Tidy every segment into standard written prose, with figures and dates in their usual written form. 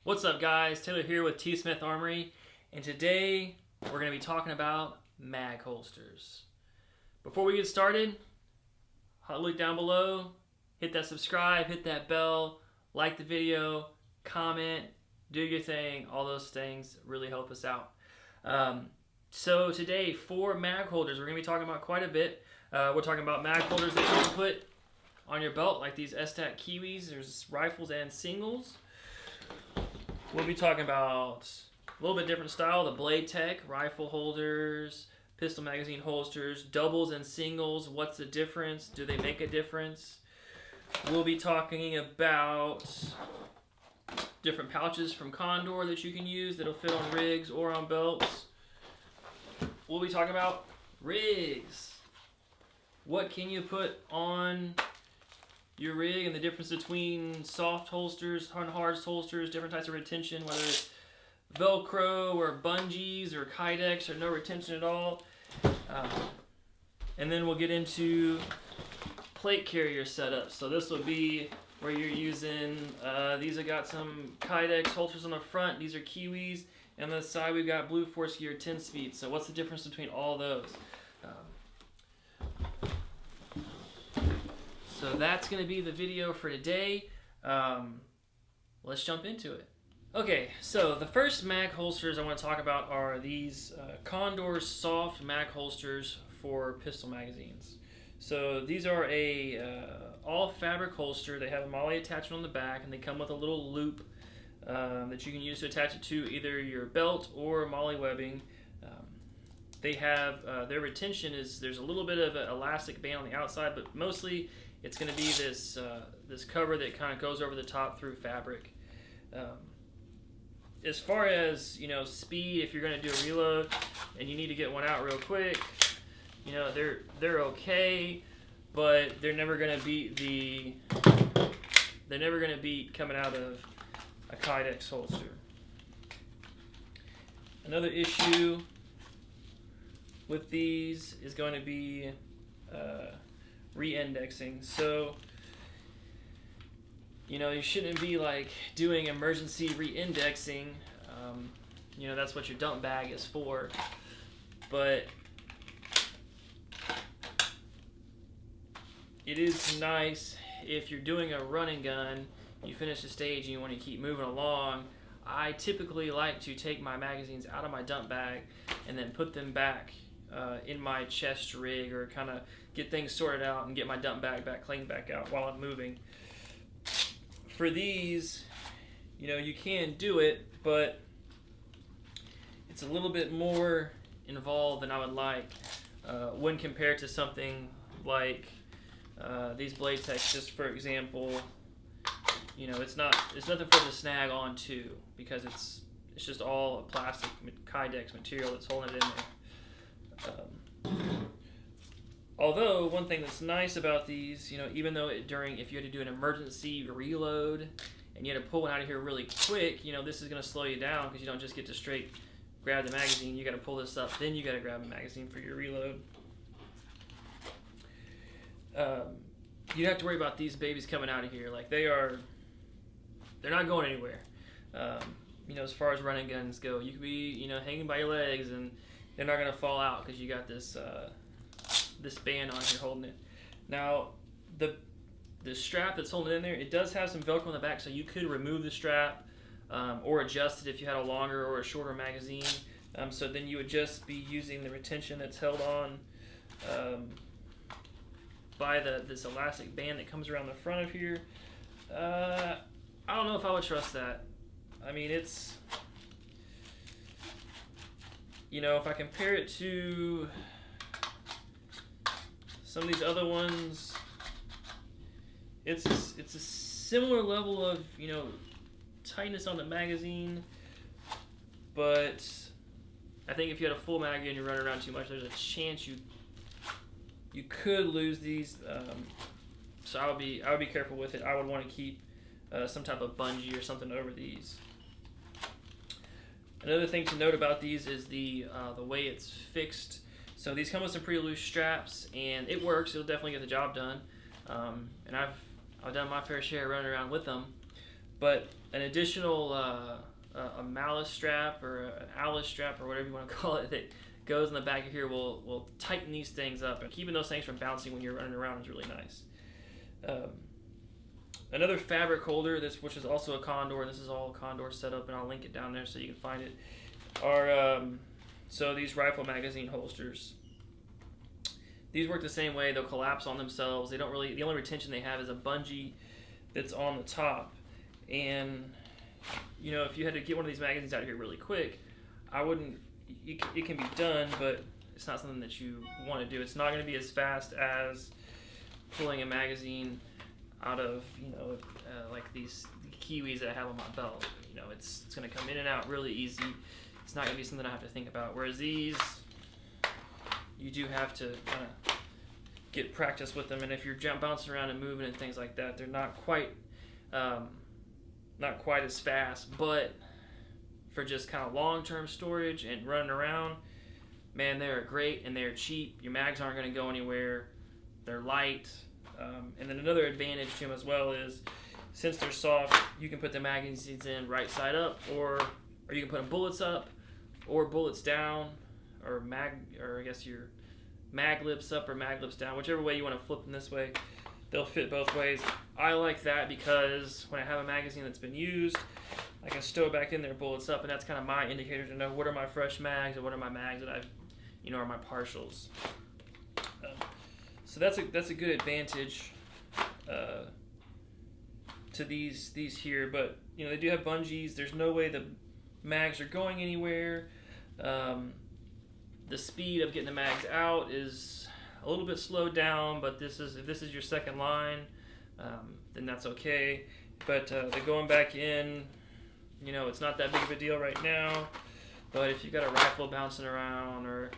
What's up, guys? Taylor here with tsmitharmory, and today we're going to be talking about mag holsters. Before we get started, hot link down below, hit that subscribe, hit that bell, like the video, comment, do your thing. All those things really help us out. So today, for mag holders, we're going to be talking about quite a bit. We're talking about mag holders that you can put on your belt, like these STAT Kiwis. There's rifles and singles. We'll be talking about a little bit different style, the Blade Tech, rifle holders, pistol magazine holsters, doubles and singles. What's the difference? Do they make a difference? We'll be talking about different pouches from Condor that you can use that'll fit on rigs or on belts. We'll be talking about rigs. What can you put on your rig and the difference between soft holsters and hard holsters, different types of retention, whether it's Velcro or bungees or Kydex or no retention at all. And then we'll get into plate carrier setups. So this will be where you're using, these have got some Kydex holsters on the front, these are Kiwis, and on the side we've got Blue Force Gear 10 speed. So what's the difference between all those? So that's going to be the video for today. Let's jump into it. Okay, so the first mag holsters I want to talk about are these Condor soft mag holsters for pistol magazines. So these are a all fabric holster. They have a MOLLE attachment on the back, and they come with a little loop that you can use to attach it to either your belt or MOLLE webbing. They have their retention is there's a little bit of an elastic band on the outside, but mostly it's going to be this this cover that kind of goes over the top through fabric. As far as speed, if you're going to do a reload and you need to get one out real quick, they're okay, but they're never going to beat coming out of a Kydex holster. Another issue with these is going to be re-indexing. So you shouldn't be like doing emergency re-indexing. That's what your dump bag is for, but it is nice if you're doing a run and gun, you finish the stage and you want to keep moving along. I typically like to take my magazines out of my dump bag and then put them back in my chest rig, or kind of get things sorted out and get my dump bag back cleaned back out while I'm moving. For these, you can do it, but it's a little bit more involved than I would like when compared to something like these Blade Techs. Just for example, it's nothing for the snag onto, because it's just all a plastic Kydex material that's holding it in there. Although one thing that's nice about these, even though if you had to do an emergency reload and you had to pull one out of here really quick, this is going to slow you down, because you don't just get to straight grab the magazine. You got to pull this up, then you got to grab a magazine for your reload. You have to worry about these babies coming out of here. Like they're not going anywhere. As far as running guns go, you could be hanging by your legs and they're not going to fall out because you got this this band on here holding it. Now, the strap that's holding it in there, it does have some Velcro on the back, so you could remove the strap or adjust it if you had a longer or a shorter magazine. So then you would just be using the retention that's held on by this elastic band that comes around the front of here. I don't know if I would trust that. I mean, it's... if I compare it to some of these other ones, it's a similar level of tightness on the magazine, but I think if you had a full mag and you run around too much, there's a chance you could lose these. So I would be careful with it. I would want to keep some type of bungee or something over these. Another thing to note about these is the way it's fixed. So these come with some pretty loose straps, and it works. It'll definitely get the job done. And I've done my fair share running around with them. But an additional a malice strap or an Alice strap or whatever you want to call it that goes in the back of here will tighten these things up, and keeping those things from bouncing when you're running around is really nice. Another fabric holder, which is also a Condor, and this is all Condor setup, and I'll link it down there so you can find it, are so these rifle magazine holsters. These work the same way. They'll collapse on themselves. They don't really. The only retention they have is a bungee that's on the top. And if you had to get one of these magazines out of here really quick, I wouldn't. It can be done, but it's not something that you want to do. It's not going to be as fast as pulling a magazine out of like these Kiwis that I have on my belt. It's going to come in and out really easy. It's not going to be something I have to think about. Whereas these, you do have to kind of get practice with them, and if you're bouncing around and moving and things like that, they're not quite as fast. But for just kind of long-term storage and running around, man, they're great and they're cheap. Your mags aren't going to go anywhere. They're light, and then another advantage to them as well is, since they're soft, you can put the magazines in right side up, or you can put them bullets up or bullets down, or I guess your mag lips up or mag lips down, whichever way you want to flip them this way. They'll fit both ways. I like that because when I have a magazine that's been used, I can stow it back in there, bullets up, and that's kind of my indicator to know what are my fresh mags and what are my mags that I've, are my partials. So that's a good advantage to these here, but they do have bungees. There's no way the mags are going anywhere. The speed of getting the mags out is a little bit slowed down, but if this is your second line, then that's okay. But the going back in, it's not that big of a deal right now. But if you've got a rifle bouncing around, or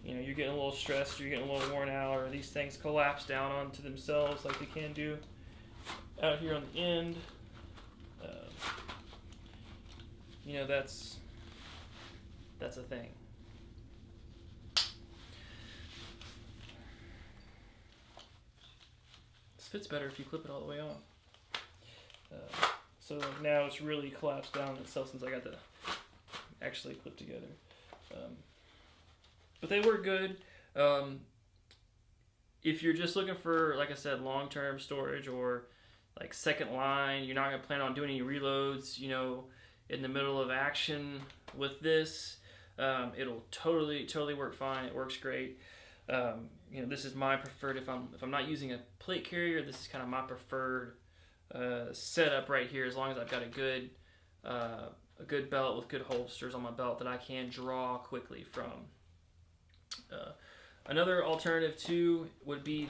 you're getting a little stressed, or you're getting a little worn out, or these things collapse down onto themselves like they can do out here on the end, that's a thing. This fits better if you clip it all the way on. So now it's really collapsed down on itself since I got the actually clipped together. But they work good. If you're just looking for, like I said, long-term storage or like second line, you're not going to plan on doing any reloads, in the middle of action with this, it'll totally work fine. It works great. This is my preferred, if I'm not using a plate carrier, this is kind of my preferred setup right here, as long as I've got a good belt with good holsters on my belt that I can draw quickly from. Another alternative too would be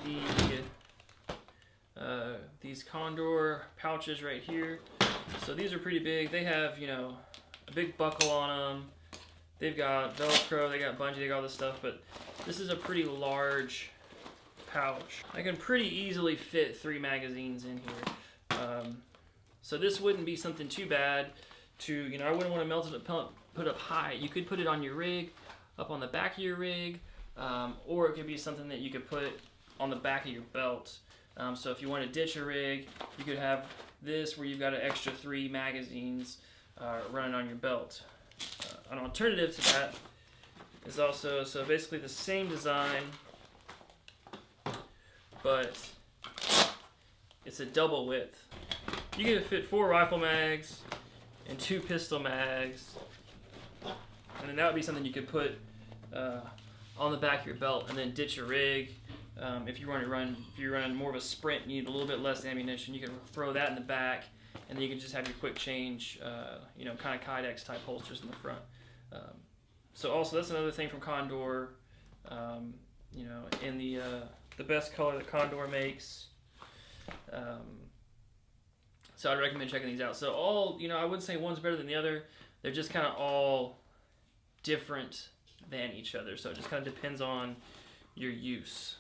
these Condor pouches right here. So these are pretty big. They have a big buckle on them. They've got Velcro, they got bungee, they got all this stuff, but this is a pretty large pouch. I can pretty easily fit 3 magazines in here. So this wouldn't be something too bad to, I wouldn't want to melt it, put up high. You could put it on your rig, up on the back of your rig, or it could be something that you could put on the back of your belt. So if you want to ditch a rig, you could have this where you've got an extra 3 magazines running on your belt. An alternative to that is also, so basically the same design, but it's a double width. You can fit 4 rifle mags and 2 pistol mags, and then that would be something you could put on the back of your belt and then ditch a rig. If you're running more of a sprint, you need a little bit less ammunition, you can throw that in the back, and then you can just have your quick change, kind of Kydex type holsters in the front. So also that's another thing from Condor, in the best color that Condor makes. So I'd recommend checking these out. So all, I wouldn't say one's better than the other. They're just kind of all different than each other. So it just kind of depends on your use.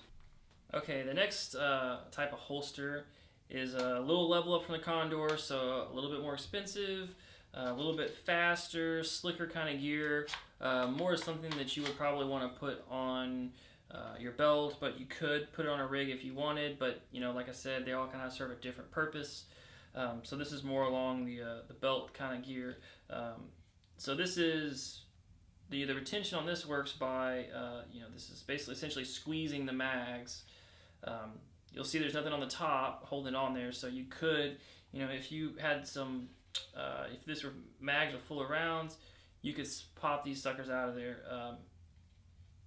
Okay, the next type of holster is a little level up from the Condor, so a little bit more expensive, a little bit faster, slicker kind of gear. More something that you would probably want to put on your belt, but you could put it on a rig if you wanted. But like I said, they all kind of serve a different purpose. So this is more along the belt kind of gear. So this is the retention on this works by this is basically essentially squeezing the mags. You'll see there's nothing on the top holding on there, so you could, if you had some, if this were mags are full of rounds, you could pop these suckers out of there.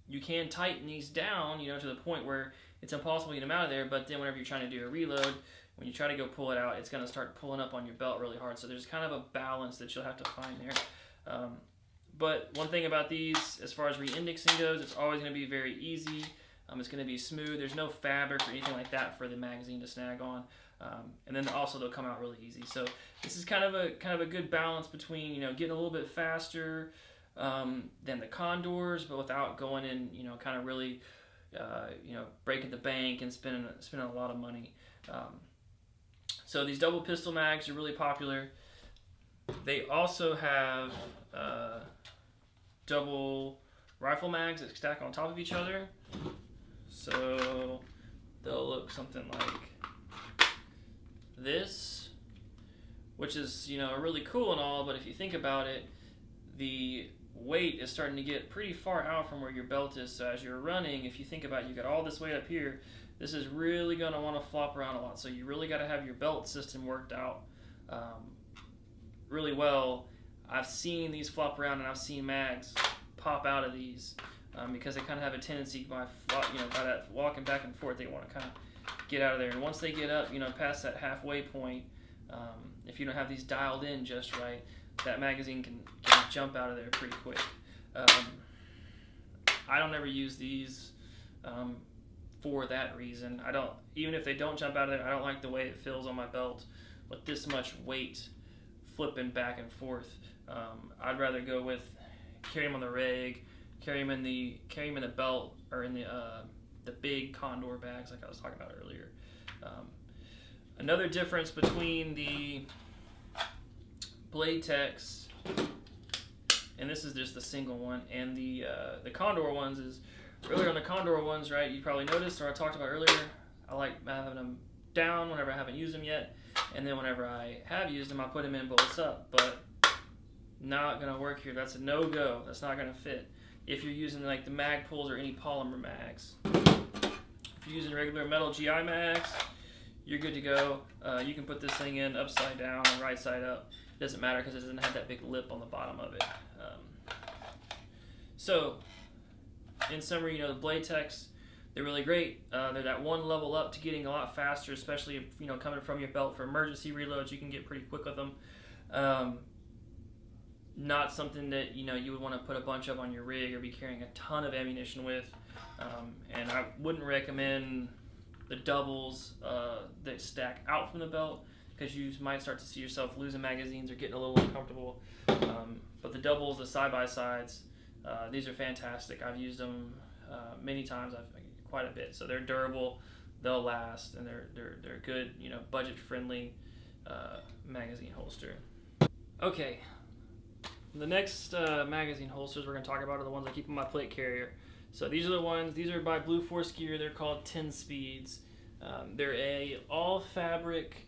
You can tighten these down, to the point where it's impossible to get them out of there, but then whenever you're trying to do a reload, when you try to go pull it out, it's going to start pulling up on your belt really hard. So there's kind of a balance that you'll have to find there. But one thing about these, as far as re-indexing goes, it's always going to be very easy. It's going to be smooth. There's no fabric or anything like that for the magazine to snag on. And then also they'll come out really easy. So this is kind of a good balance between getting a little bit faster than the Condors, but without going in kind of really breaking the bank and spending a lot of money. So these double pistol mags are really popular. They also have double rifle mags that stack on top of each other. So they'll look something like this, which is really cool and all, but if you think about it, the weight is starting to get pretty far out from where your belt is. So as you're running, if you think about it, you got all this weight up here, this is really going to want to flop around a lot. So you really got to have your belt system worked out really well. I've seen these flop around, and I've seen mags pop out of these because they kind of have a tendency by that walking back and forth, they want to kind of get out of there. And once they get up, past that halfway point, if you don't have these dialed in just right, that magazine can jump out of there pretty quick. I don't ever use these for that reason. I don't, even if they don't jump out of there, I don't like the way it feels on my belt with this much weight flipping back and forth. I'd rather go with carry them on the rig, carry them in the belt, or in the big Condor bags like I was talking about earlier. Another difference between the Blade Techs, and this is just the single one, and the Condor ones is, earlier on the Condor ones, right, you probably noticed, or I talked about earlier, I like having them down whenever I haven't used them yet, and then whenever I have used them, I put them in bolts up, but not going to work here. That's a no-go. That's not going to fit. If you're using like the mag pulls or any polymer mags. If you're using regular metal GI mags, you're good to go. You can put this thing in upside down and right side up. It doesn't matter because it doesn't have that big lip on the bottom of it. So, in summary, the Blade Techs, they're really great. They're that one level up to getting a lot faster, especially if, coming from your belt for emergency reloads, you can get pretty quick with them. Not something that you would want to put a bunch of on your rig or be carrying a ton of ammunition with, and I wouldn't recommend the doubles that stack out from the belt, because you might start to see yourself losing magazines or getting a little uncomfortable. But the doubles, the side-by-sides, these are fantastic. I've used them many times, quite a bit. So they're durable, they'll last, and they're good, budget-friendly magazine holster. Okay. The next magazine holsters we're going to talk about are the ones I keep on my plate carrier. So these are the ones, these are by Blue Force Gear, they're called 10 Speeds. They're a all-fabric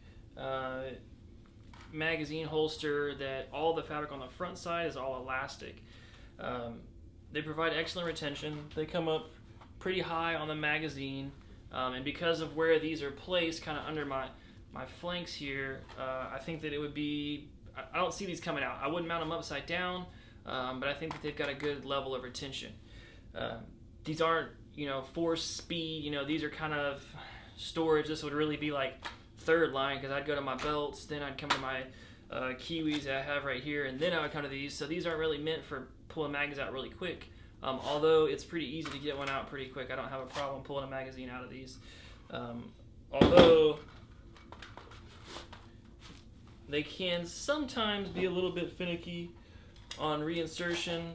magazine holster that all the fabric on the front side is all elastic. They provide excellent retention. They come up pretty high on the magazine, and because of where these are placed kind of under my flanks here, I think that it would be, I don't see these coming out. I wouldn't mount them upside down, but I think that they've got a good level of retention. These aren't, force speed, these are kind of storage. This would really be like third line, because I'd go to my belts, then I'd come to my Kiwis that I have right here, and then I would come to these. So these aren't really meant for pulling mags out really quick. Although it's pretty easy to get one out pretty quick. I don't have a problem pulling a magazine out of these. Although they can sometimes be a little bit finicky on reinsertion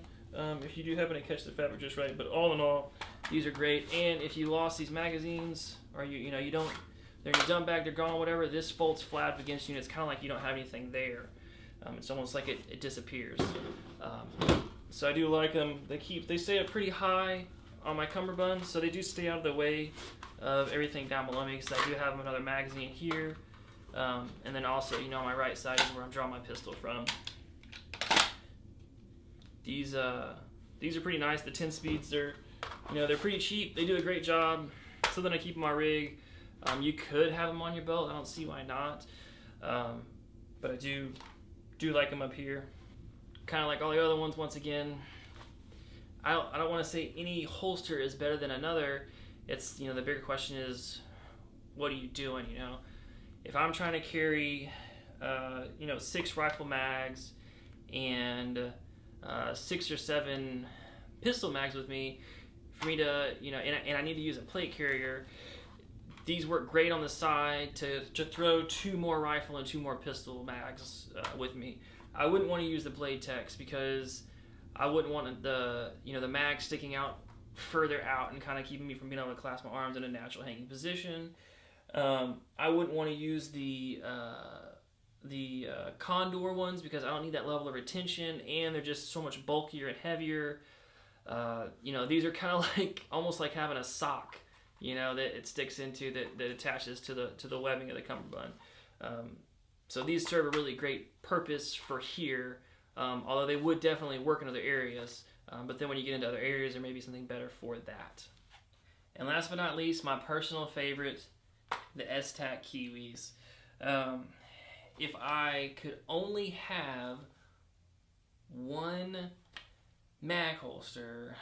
if you do happen to catch the fabric just right. But all in all, these are great. And if you lost these magazines, or you don't, they're in your dump bag, they're gone, whatever, this folds flat up against you, and it's kind of like you don't have anything there. It's almost like it disappears. So I do like them. They stay up pretty high on my cummerbund, so they do stay out of the way of everything down below me, because I do have another magazine here. And then also, you know, on my right side is where I'm drawing my pistol from. These are pretty nice. The 10 speeds, they're pretty cheap. They do a great job. Something I keep in my rig. You could have them on your belt. I don't see why not. But I do like them up here. Kind of like all the other ones. Once again, I don't want to say any holster is better than another. It's, you know, the bigger question is, what are you doing? You know, if I'm trying to carry, 6 rifle mags and 6 or 7 pistol mags with me, for me to, you know, and I need to use a plate carrier, these work great on the side to throw 2 more rifle and 2 more pistol mags with me. I wouldn't want to use the blade techs because I wouldn't want the mag sticking out further out and kind of keeping me from being able to clasp my arms in a natural hanging position. I wouldn't want to use the Condor ones because I don't need that level of retention, and they're just so much bulkier and heavier. These are kind of like almost like having a sock, you know, that it sticks into that attaches to the webbing of the cummerbund. So these serve a really great purpose for here, although they would definitely work in other areas. But then when you get into other areas, there may be something better for that. And last but not least, my personal favorite, the S-Tac Kiwis. If I could only have one mag holster,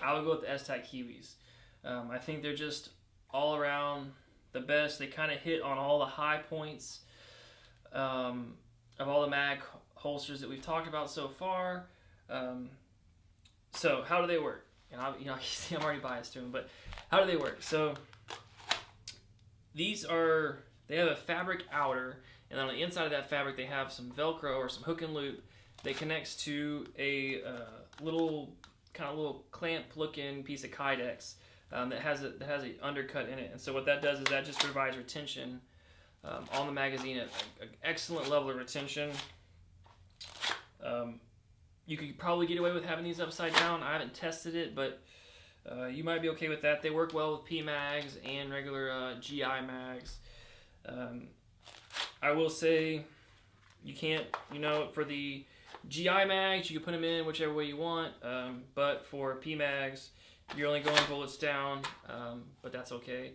I would go with the S-Tac Kiwis. I think they're just all around the best. They kind of hit on all the high points of all the mag holsters that we've talked about so far. So how do they work? And you see I'm already biased to them, but how do they work? So they have a fabric outer, and then on the inside of that fabric they have some Velcro or some hook and loop that connects to a little clamp looking piece of Kydex that has an undercut in it. And so what that does is that just provides retention on the magazine, an excellent level of retention. You could probably get away with having these upside down. I haven't tested it, but you might be okay with that. They work well with P mags and regular GI mags. I will say you can't, for the GI mags, you can put them in whichever way you want, but for P mags, you're only going bullets down, but that's okay.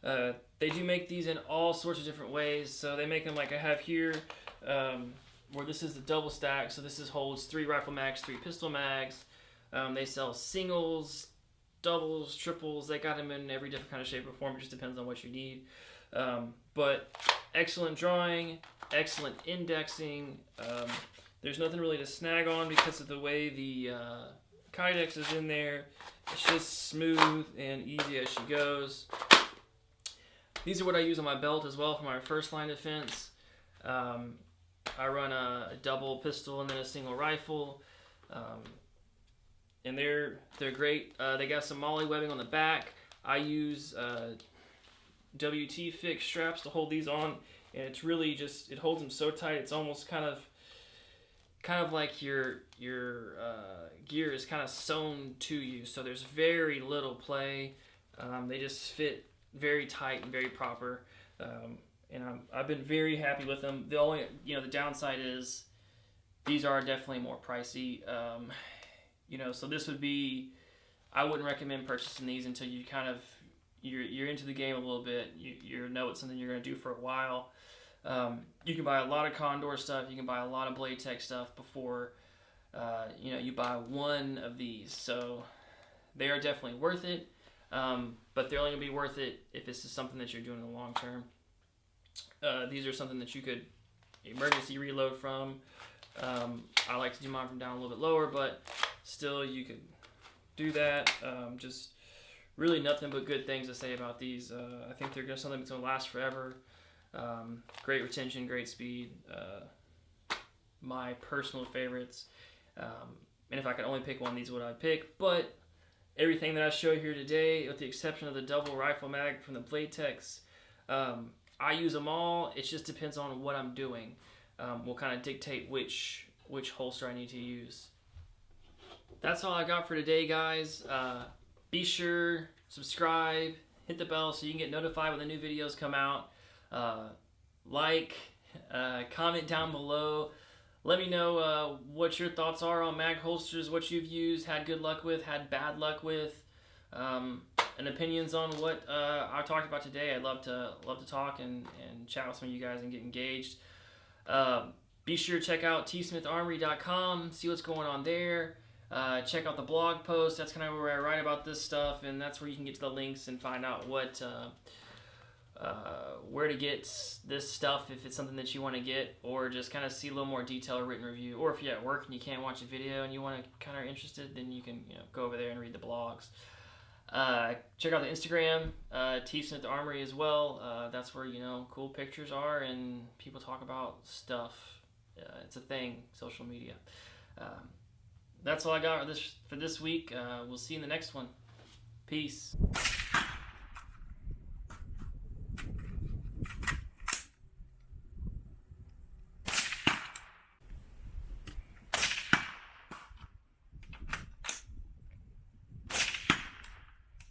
They do make these in all sorts of different ways. So they make them like I have here, where this is the double stack. So this holds 3 rifle mags, 3 pistol mags. They sell singles, doubles, triples. They got them in every different kind of shape or form. It just depends on what you need. But excellent drawing, excellent indexing. There's nothing really to snag on because of the way the Kydex is in there. It's just smooth and easy as she goes. These are what I use on my belt as well for my first line defense. I run a double pistol and then a single rifle. And they're great. They got some MOLLE webbing on the back. I use WT fix straps to hold these on, and it's really just, it holds them so tight. It's almost kind of like your gear is kind of sewn to you, so there's very little play. They just fit very tight and very proper, and I've been very happy with them. The only the downside is these are definitely more pricey. So this would be, I wouldn't recommend purchasing these until you you're into the game a little bit. You know it's something you're going to do for a while. You can buy a lot of Condor stuff. You can buy a lot of Blade Tech stuff before you buy one of these. So they are definitely worth it. But they're only going to be worth it if this is something that you're doing in the long term. These are something that you could emergency reload from. I like to do mine from down a little bit lower, but still you could do that. Just really nothing but good things to say about these. I think they're just something that's going to last forever. Great retention, great speed. My personal favorites. And if I could only pick one, these would I pick. But everything that I show here today, with the exception of the double rifle mag from the Blade Techs, I use them all. It just depends on what I'm doing. Will kind of dictate which holster I need to use. That's all I got for today, guys. Be sure, subscribe, hit the bell so you can get notified when the new videos come out. like, comment down below. Let me know what your thoughts are on mag holsters, what you've used, had good luck with, had bad luck with, and opinions on what I talked about today. I'd love to talk and chat with some of you guys and get engaged. Be sure to check out tsmitharmory.com, see what's going on there. Check out the blog post. That's kind of where I write about this stuff, and that's where you can get to the links and find out what where to get this stuff if it's something that you want to get, or just kind of see a little more detailed written review. Or if you're at work and you can't watch a video and you want to kind of interested, then you can go over there and read the blogs. Check out the Instagram, tsmitharmory as well. That's where cool pictures are and people talk about stuff. It's a thing, social media. That's all I got for this week. We'll see you in the next one. Peace.